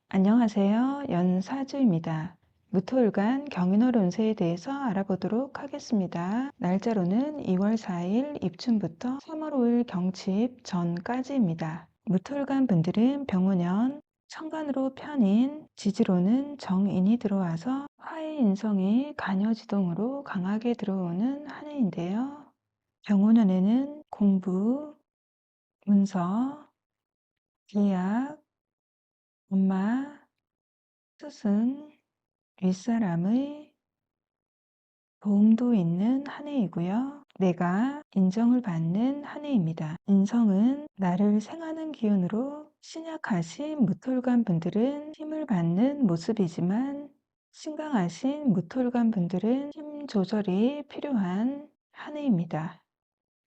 안녕하세요. 연사주입니다. 무토일간 경인월 운세에 대해서 알아보도록 하겠습니다. 날짜로는 2월 4일 입춘부터 3월 5일 경칩 전까지입니다. 무토일간 분들은 병운년, 천간으로 편인, 지지로는 정인이 들어와서 화의 인성이 간여지동으로 강하게 들어오는 한 해인데요. 병운년에는 공부, 문서, 계약, 엄마, 스승, 윗사람의 도움도 있는 한 해이고요. 내가 인정을 받는 한 해입니다. 인성은 나를 생하는 기운으로 신약하신 무토일관 분들은 힘을 받는 모습이지만 신강하신 무토일관 분들은 힘 조절이 필요한 한 해입니다.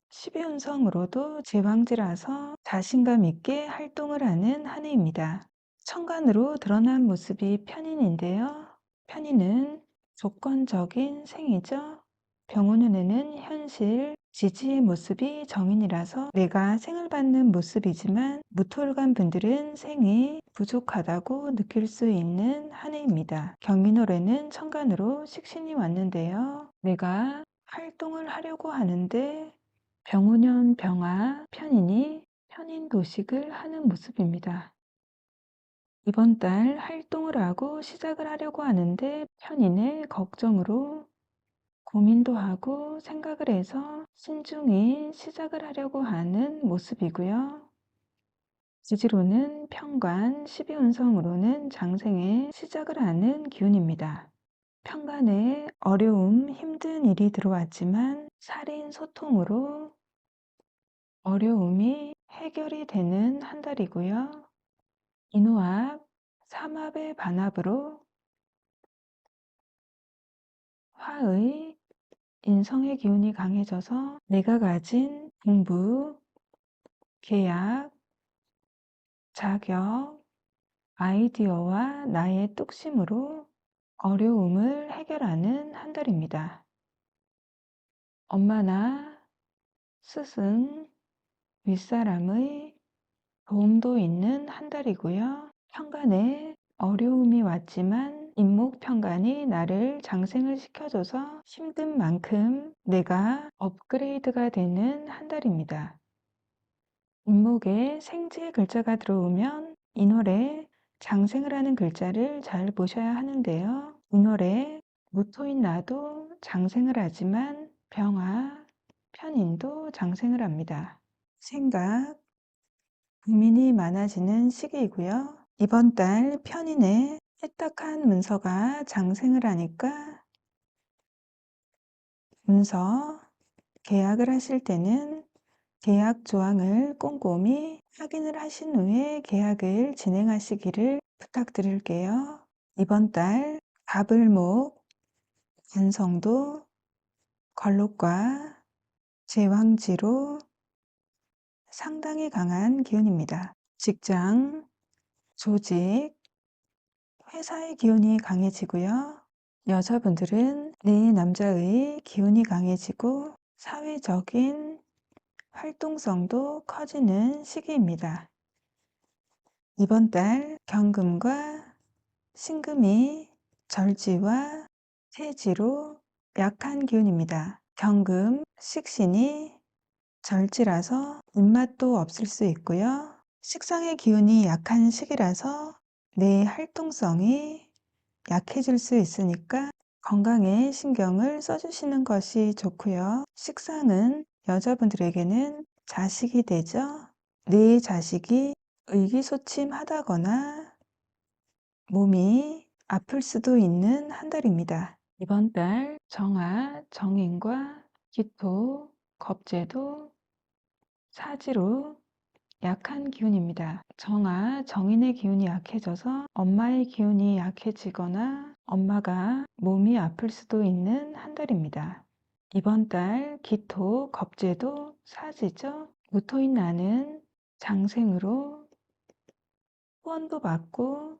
12운성으로도 제왕지라서 자신감 있게 활동을 하는 한 해입니다. 천간으로 드러난 모습이 편인인데요. 편인은 조건적인 생이죠. 병운년에는 현실, 지지의 모습이 정인이라서 내가 생을 받는 모습이지만 무토일관 분들은 생이 부족하다고 느낄 수 있는 한 해입니다. 경인월에는 천간으로 식신이 왔는데요. 내가 활동을 하려고 하는데 병운년 병화 편인이 편인 도식을 하는 모습입니다. 이번 달 활동을 하고 시작을 하려고 하는데 편인의 걱정으로 고민도 하고 생각을 해서 신중히 시작을 하려고 하는 모습이고요. 지지로는 편관, 12운성으로는 장생에 시작을 하는 기운입니다. 편관에 어려움, 힘든 일이 들어왔지만 살인 소통으로 어려움이 해결이 되는 한 달이고요. 인후합, 삼합의 반합으로 화의 인성의 기운이 강해져서 내가 가진 공부, 계약, 자격, 아이디어와 나의 뚝심으로 어려움을 해결하는 한 달입니다. 엄마나 스승, 윗사람의 도움도 있는 한 달이고요. 편간에 어려움이 왔지만 인목편간이 나를 장생을 시켜줘서 힘든 만큼 내가 업그레이드가 되는 한 달입니다. 인목에 생지의 글자가 들어오면 인월에 장생을 하는 글자를 잘 보셔야 하는데요. 인월에 무토인 나도 장생을 하지만 병화, 편인도 장생을 합니다. 생각, 고민이 많아지는 시기이고요. 이번 달 편인에 해탁한 문서가 장생을 하니까 문서 계약을 하실 때는 계약 조항을 꼼꼼히 확인을 하신 후에 계약을 진행하시기를 부탁드릴게요. 이번 달 갑을목, 간성도, 걸록과 제왕지로 상당히 강한 기운입니다. 직장, 조직, 회사의 기운이 강해지고요. 여자분들은 내 남자의 기운이 강해지고 사회적인 활동성도 커지는 시기입니다. 이번 달 경금과 신금이 절지와 태지로 약한 기운입니다. 경금, 식신이 절지라서 입맛도 없을 수 있고요. 식상의 기운이 약한 시기라서 내 활동성이 약해질 수 있으니까 건강에 신경을 써주시는 것이 좋고요. 식상은 여자분들에게는 자식이 되죠. 내 자식이 의기소침하다거나 몸이 아플 수도 있는 한 달입니다. 이번 달 정화, 정인과 기토, 겁재도 사지로 약한 기운입니다. 정화, 정인의 기운이 약해져서 엄마의 기운이 약해지거나 엄마가 몸이 아플 수도 있는 한 달입니다. 이번 달 기토, 겁재도 사지죠. 무토인 나는 장생으로 후원도 받고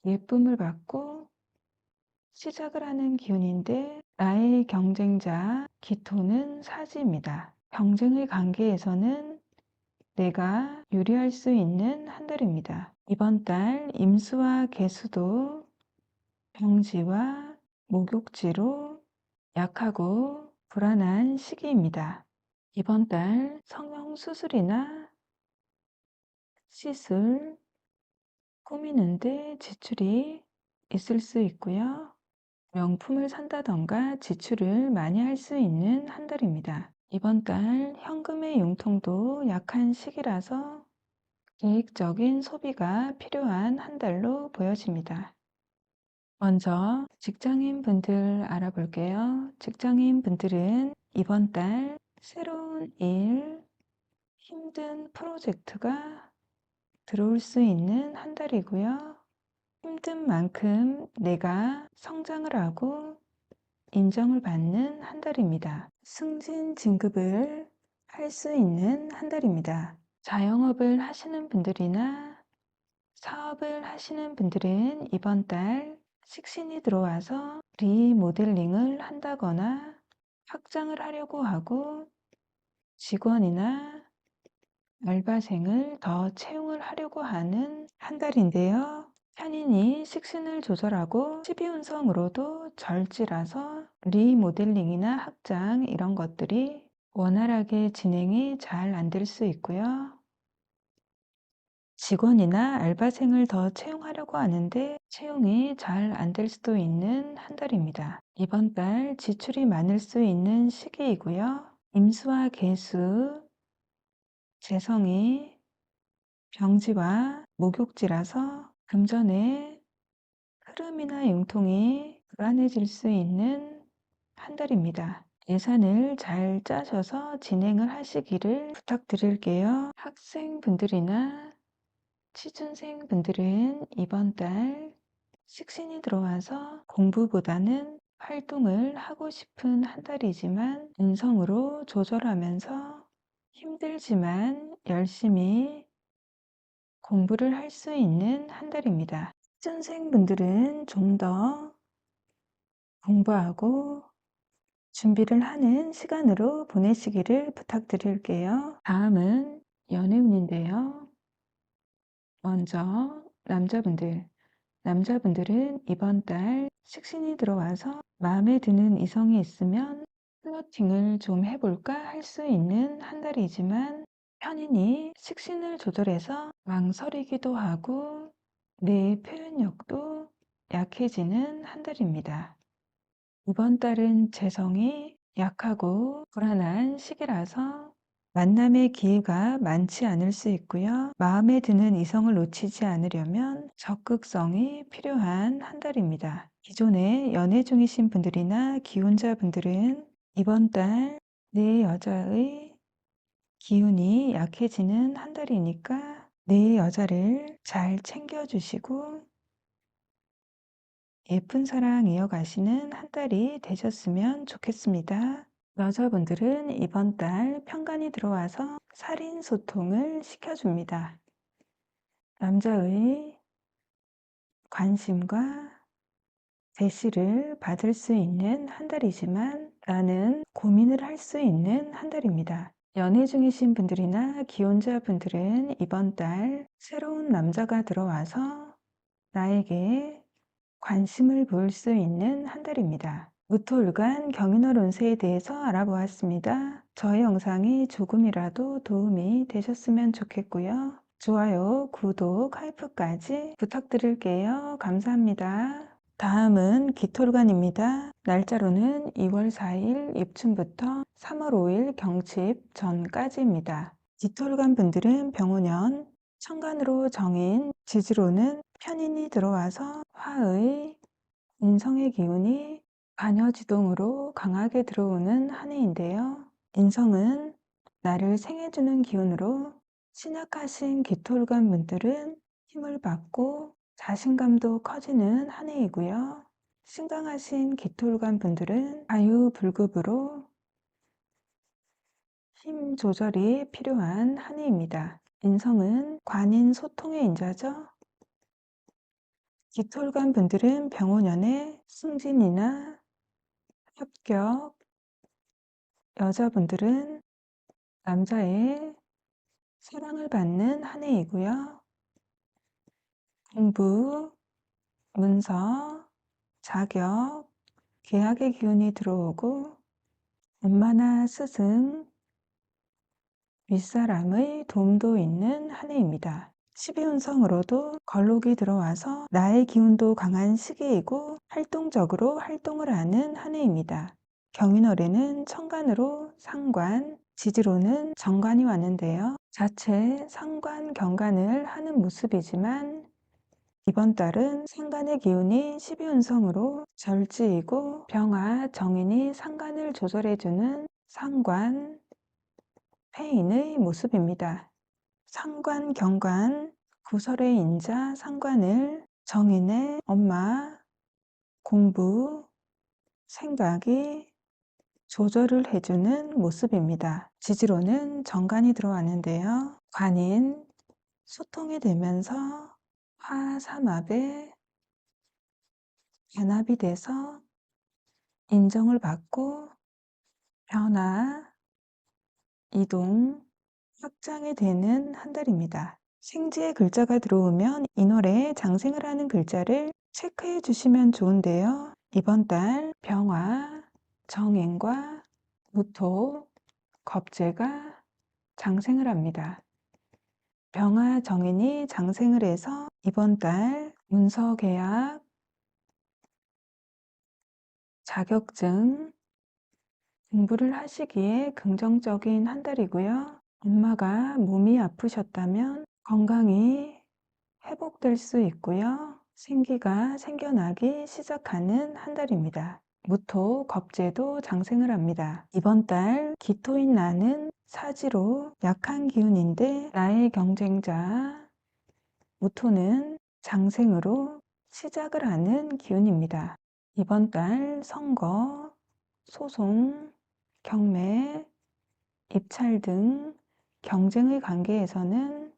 예쁨을 받고 시작을 하는 기운인데 나의 경쟁자 기토는 사지입니다. 경쟁의 관계에서는 내가 유리할 수 있는 한 달입니다. 이번 달 임수와 개수도 병지와 목욕지로 약하고 불안한 시기입니다. 이번 달 성형 수술이나 시술, 꾸미는데 지출이 있을 수 있고요. 명품을 산다던가 지출을 많이 할 수 있는 한 달입니다. 이번 달 현금의 융통도 약한 시기라서 계획적인 소비가 필요한 한 달로 보여집니다. 먼저 직장인 분들 알아볼게요. 직장인 분들은 이번 달 새로운 일, 힘든 프로젝트가 들어올 수 있는 한 달이고요. 힘든 만큼 내가 성장을 하고 인정을 받는 한 달입니다. 승진 진급을 할 수 있는 한 달입니다. 자영업을 하시는 분들이나 사업을 하시는 분들은 이번 달 식신이 들어와서 리모델링을 한다거나 확장을 하려고 하고 직원이나 알바생을 더 채용을 하려고 하는 한 달인데요. 편인이 식신을 조절하고 12운성으로도 절지라서 리모델링이나 확장 이런 것들이 원활하게 진행이 잘 안 될 수 있고요. 직원이나 알바생을 더 채용하려고 하는데 채용이 잘 안 될 수도 있는 한 달입니다. 이번 달 지출이 많을 수 있는 시기이고요. 임수와 개수, 재성이 병지와 목욕지라서 금전의 흐름이나 융통이 불안해질 수 있는 한 달입니다. 예산을 잘 짜셔서 진행을 하시기를 부탁드릴게요. 학생분들이나 취준생분들은 이번 달 식신이 들어와서 공부보다는 활동을 하고 싶은 한 달이지만 음성으로 조절하면서 힘들지만 열심히 공부를 할 수 있는 한 달입니다. 취준생분들은 좀 더 공부하고 준비를 하는 시간으로 보내시기를 부탁드릴게요. 다음은 연애운인데요. 먼저 남자분들은 이번 달 식신이 들어와서 마음에 드는 이성이 있으면 플러팅을 좀 해볼까 할 수 있는 한 달이지만 편인이 식신을 조절해서 망설이기도 하고 내 표현력도 약해지는 한 달입니다. 이번 달은 재성이 약하고 불안한 시기라서 만남의 기회가 많지 않을 수 있고요. 마음에 드는 이성을 놓치지 않으려면 적극성이 필요한 한 달입니다. 기존에 연애 중이신 분들이나 기혼자 분들은 이번 달 내 여자의 기운이 약해지는 한 달이니까 내 여자를 잘 챙겨주시고 예쁜 사랑 이어가시는 한 달이 되셨으면 좋겠습니다. 여자분들은 이번 달 편관이 들어와서 살인 소통을 시켜줍니다. 남자의 관심과 대시를 받을 수 있는 한 달이지만 나는 고민을 할 수 있는 한 달입니다. 연애 중이신 분들이나 기혼자 분들은 이번 달 새로운 남자가 들어와서 나에게 관심을 보일 수 있는 한 달입니다. 무토일간 경인월 운세에 대해서 알아보았습니다. 저의 영상이 조금이라도 도움이 되셨으면 좋겠고요. 좋아요, 구독, 하이프까지 부탁드릴게요. 감사합니다. 다음은 기토일간입니다. 날짜로는 2월 4일 입춘부터 3월 5일 경칩 전까지입니다. 기토일간 분들은 병오년, 천간으로 정인, 지지로는 편인이 들어와서 화의 인성의 기운이 관여지동으로 강하게 들어오는 한 해인데요. 인성은 나를 생해주는 기운으로 신약하신 기토일간 분들은 힘을 받고 자신감도 커지는 한 해이고요. 신강하신 기토일간 분들은 과유불급으로 힘 조절이 필요한 한 해입니다. 인성은 관인 소통의 인자죠. 기토일간 분들은 병오년에 승진이나 합격, 여자분들은 남자의 사랑을 받는 한 해이고요. 공부, 문서, 자격, 계약의 기운이 들어오고 엄마나 스승, 윗사람의 도움도 있는 한 해입니다. 12운성으로도 걸록이 들어와서 나의 기운도 강한 시기이고 활동적으로 활동을 하는 한 해입니다. 경인월에는 천간으로 상관, 지지로는 정관이 왔는데요. 자체 상관, 경관을 하는 모습이지만 이번 달은 상관의 기운이 12운성으로 절지이고 병화, 정인이 상관을 조절해주는 상관, 폐인의 모습입니다. 상관, 경관, 구설의 인자, 상관을 정인의 엄마, 공부, 생각이 조절을 해주는 모습입니다. 지지로는 정관이 들어왔는데요. 관인, 소통이 되면서 화삼합에 변합이 돼서 인정을 받고 변화, 이동, 확장이 되는 한 달입니다. 생지의 글자가 들어오면 인월에 장생을 하는 글자를 체크해 주시면 좋은데요. 이번 달 병화, 정인과 무토, 겁재가 장생을 합니다. 병화, 정인이 장생을 해서 이번 달 문서 계약, 자격증, 공부를 하시기에 긍정적인 한 달이고요. 엄마가 몸이 아프셨다면 건강이 회복될 수 있고요. 생기가 생겨나기 시작하는 한 달입니다. 무토, 겁재도 장생을 합니다. 이번 달 기토인 나는 사지로 약한 기운인데 나의 경쟁자 무토는 장생으로 시작을 하는 기운입니다. 이번 달 선거, 소송, 경매, 입찰 등 경쟁의 관계에서는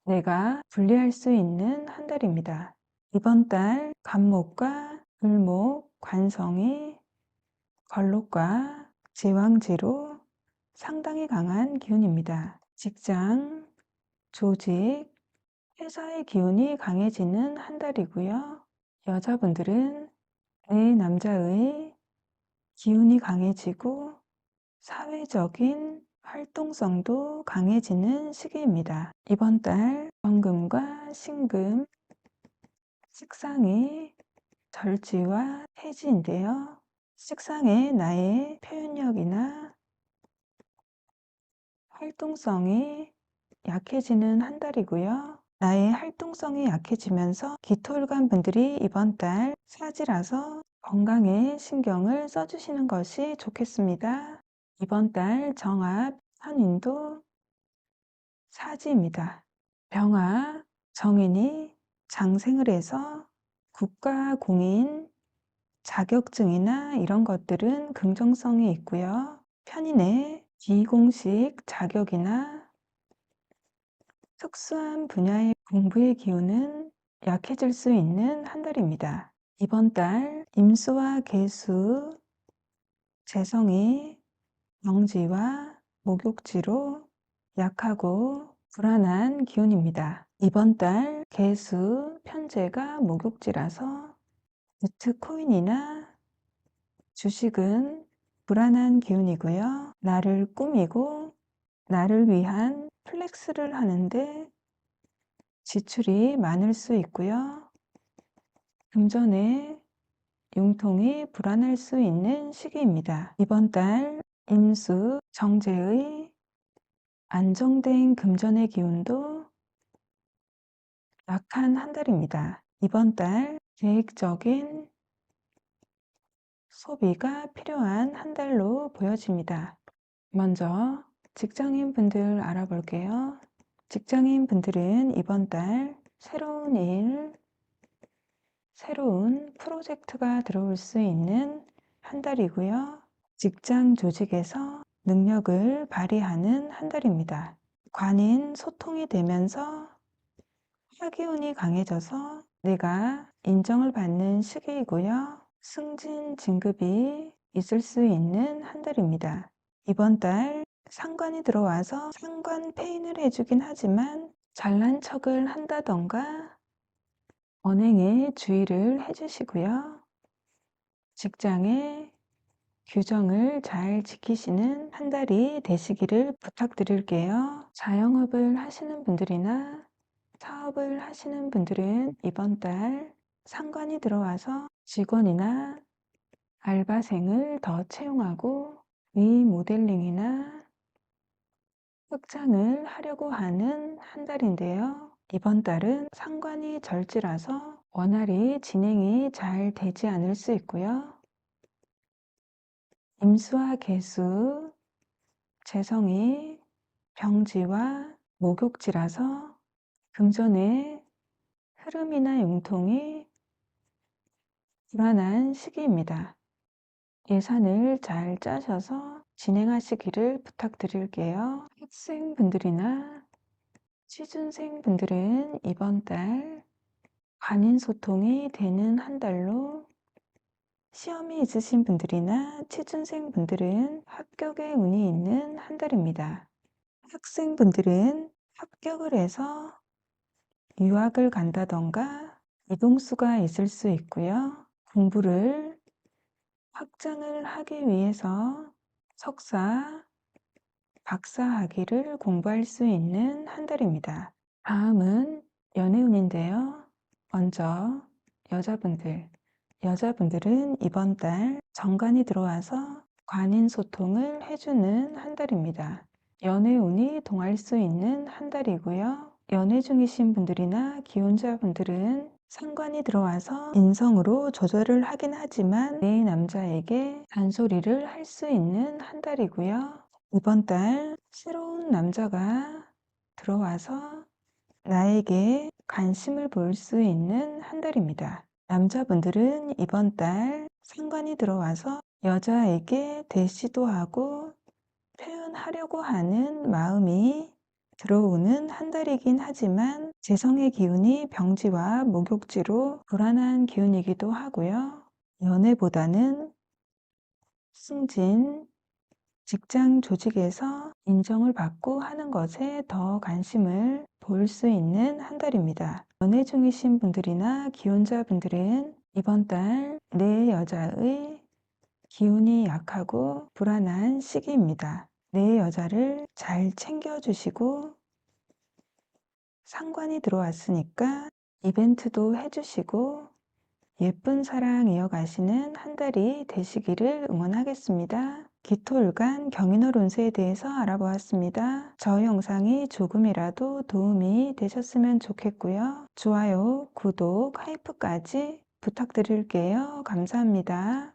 내가 분리할 수 있는 한 달입니다. 이번 달 간목과 을목, 관성이 걸록과 제왕지로 상당히 강한 기운입니다. 직장, 조직, 회사의 기운이 강해지는 한 달이고요. 여자분들은 내 남자의 기운이 강해지고 사회적인 활동성도 강해지는 시기입니다. 이번 달 정금과 신금, 식상이 절지와 해지인데요. 식상에 나의 표현력이나 활동성이 약해지는 한 달이고요. 나의 활동성이 약해지면서 기토일관 분들이 이번 달 사지라서 건강에 신경을 써주시는 것이 좋겠습니다. 이번 달 정합, 선인도 사지입니다. 병화, 정인이 장생을 해서 국가 공인, 자격증이나 이런 것들은 긍정성이 있고요. 편인의 비공식 자격이나 특수한 분야의 공부의 기운은 약해질 수 있는 한 달입니다. 이번 달 임수와 계수, 재성이 명지와 목욕지로 약하고 불안한 기운입니다. 이번 달 계수, 편재가 목욕지라서 비트코인이나 주식은 불안한 기운이고요. 나를 꾸미고 나를 위한 플렉스를 하는데 지출이 많을 수 있고요. 금전의 융통이 불안할 수 있는 시기입니다. 이번 달 임수, 정제의 안정된 금전의 기운도 약한 한 달입니다. 이번 달 계획적인 소비가 필요한 한 달로 보여집니다. 먼저 직장인 분들 알아볼게요. 직장인 분들은 이번 달 새로운 일, 새로운 프로젝트가 들어올 수 있는 한 달이고요. 직장 조직에서 능력을 발휘하는 한 달입니다. 관인 소통이 되면서 화기운이 강해져서 내가 인정을 받는 시기이고요. 승진 진급이 있을 수 있는 한 달입니다. 이번 달 상관이 들어와서 상관 페인을 해주긴 하지만 잘난 척을 한다던가 언행에 주의를 해주시고요. 직장에 규정을 잘 지키시는 한 달이 되시기를 부탁드릴게요. 자영업을 하시는 분들이나 사업을 하시는 분들은 이번 달 상관이 들어와서 직원이나 알바생을 더 채용하고 리모델링이나 확장을 하려고 하는 한 달인데요. 이번 달은 상관이 절지라서 원활히 진행이 잘 되지 않을 수 있고요. 임수와 계수, 재성이 병지와 목욕지라서 금전의 흐름이나 융통이 불안한 시기입니다. 예산을 잘 짜셔서 진행하시기를 부탁드릴게요. 학생분들이나 취준생분들은 이번 달 관인소통이 되는 한 달로 시험이 있으신 분들이나 취준생분들은 합격의 운이 있는 한 달입니다. 학생분들은 합격을 해서 유학을 간다던가 이동수가 있을 수 있고요. 공부를 확장을 하기 위해서 석사, 박사 학위를 공부할 수 있는 한 달입니다. 다음은 연애운인데요. 먼저 여자분들은 이번 달 정관이 들어와서 관인소통을 해주는 한 달입니다. 연애운이 동할 수 있는 한 달이고요. 연애 중이신 분들이나 기혼자분들은 상관이 들어와서 인성으로 조절을 하긴 하지만 내 남자에게 잔소리를 할 수 있는 한 달이고요. 이번 달 새로운 남자가 들어와서 나에게 관심을 보일 수 있는 한 달입니다. 남자분들은 이번 달 상관이 들어와서 여자에게 대시도 하고 표현하려고 하는 마음이 들어오는 한 달이긴 하지만 재성의 기운이 병지와 목욕지로 불안한 기운이기도 하고요. 연애보다는 승진, 직장 조직에서 인정을 받고 하는 것에 더 관심을 보일 수 있는 한 달입니다. 연애 중이신 분들이나 기혼자분들은 이번 달 내 여자의 기운이 약하고 불안한 시기입니다. 내 여자를 잘 챙겨주시고 상관이 들어왔으니까 이벤트도 해주시고 예쁜 사랑 이어가시는 한 달이 되시기를 응원하겠습니다. 기토일간 경인월 운세에 대해서 알아보았습니다. 저희 영상이 조금이라도 도움이 되셨으면 좋겠고요. 좋아요, 구독, 하이프까지 부탁드릴게요. 감사합니다.